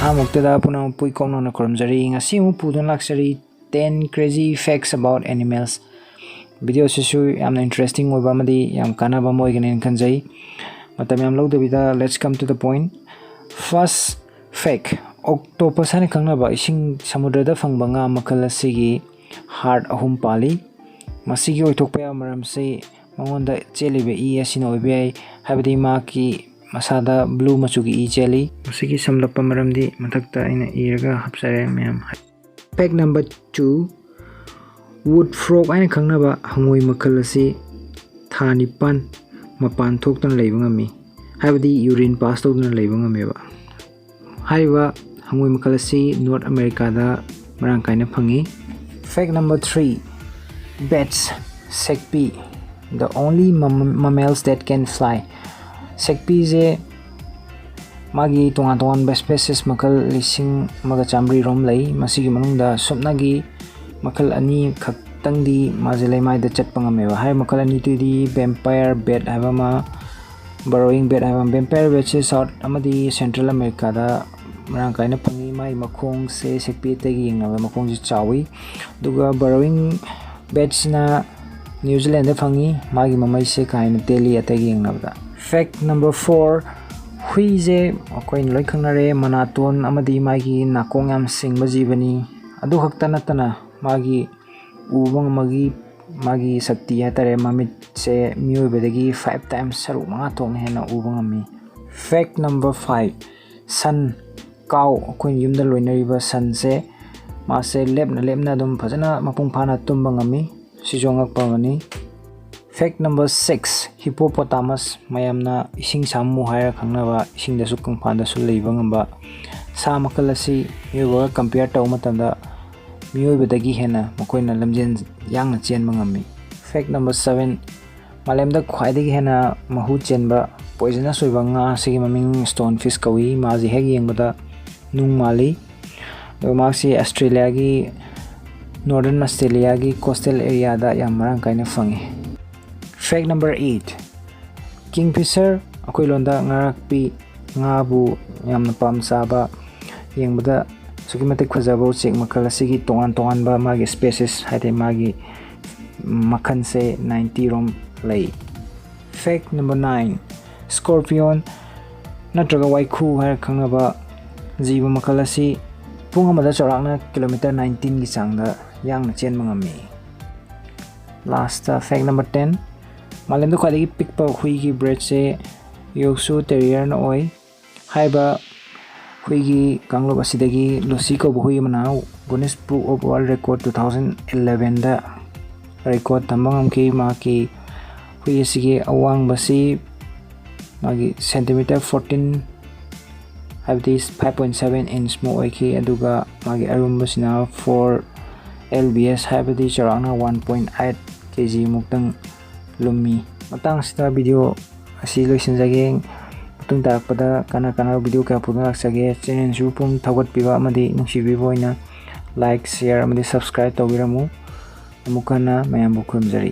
Amuktada puna pui komno na koromjari ngasi mu pudon laksari 10 crazy facts about animals. Video sisu yamna interesting oiba amadi yam kanaba moigane kanjai. Matam yam lawdabida, let's come to the point. First fact, octopus hani khangnaba ising samudrada phangba nga makal asigi heart ahum pali. Masigi oithokpa ya maramse mangonda chelibe e asina oibai habadi ma ki masada blue machugi e cheli masigi samlappa maramdi mathakta aina iraga hapsare mayam. Fact number 2, wood frog aina khangnaba hangoi makal asi tha nipan mapan thoktan leiba ngami habadi urine pass toktan leiba ngameba. Haiba hangoi makal asi North America da marang kaina phangi. Fact number 3, bats, sekpi, the only mammals that can fly. Sekpi je magi tongan species makal lising maga chamri rom lay masigi manungda sopnagi makal ani khaktangdi majelai mai da chatpa ngameba. Hai makal ani tudi vampire bat haiba ma burrowing bat haiba. Vampire bat se South amadi Central America da marang kaina phangi mai makhong se sekpi tegi yengna makhong ji chawi duga burrowing bats na New Zealand da phangi magi mamai se kaina teli ategi yengna. Fact number 4, hui je akoin loi khangnare manaton amadi magi nakong yam singba jibani adu hakta natana magi ubang magi sakti hatare mamit se miyobedagi 5 times saru manga tong hena ubang ami. Fact number 5, sun cow akoin yumda loinariba sun se ma se lepna dum phajana mapung phana tumba ngami sijongak pamani. Fact number 6, hippopotamus mayamna ising samu haira khangnaba ising da sukang phanda su leiba ngamba sa makal asi miyoba compare taw matanda miyobedagi hena makoina lamjen yangna chenba ngami. Fact number 7, malemda khwaidagi hena mahu chenba poisonous oiba nga sigi maming stonefish kawi maji heg yengbada nung mali do maksi Australia gi Northern Australia gi coastal area da yam marang kaina phangi. Fact number 8, kingfisher akoi londa ngarakpi ngabu yamna pamsaba yengbada sukimatik khajabo chek makal asigi tongan ba magi species haite magi makhan se 90 rom lay. Fact number 9, scorpion natraga waikhu har khangnaba jiba makal asi pung amada chorakna kilometer 19 gi changda yangna chen mangami. Last fact number 10, malemda khwaligi pikpa hui gi breed se Yorkshire terrier na oi haiba hui gi kanglob asidagi lucy ko hui manau Guinness Book of World Record 2011 da record tambangam ki ma ki hui asigi awang basi magi centimeter 14 habdi 5.7 inch mo oi ki aduga magi arumbasina 4 lbs habdi charangna 1.8 kg muktang lumi. Matang sita video asi loisinjage matung tarakpada kana video kaya pudna laksage channel su pung thawat piba amadi nungsibibo ina like share amadi subscribe tawbiramu amukana mayam bu khurumjari.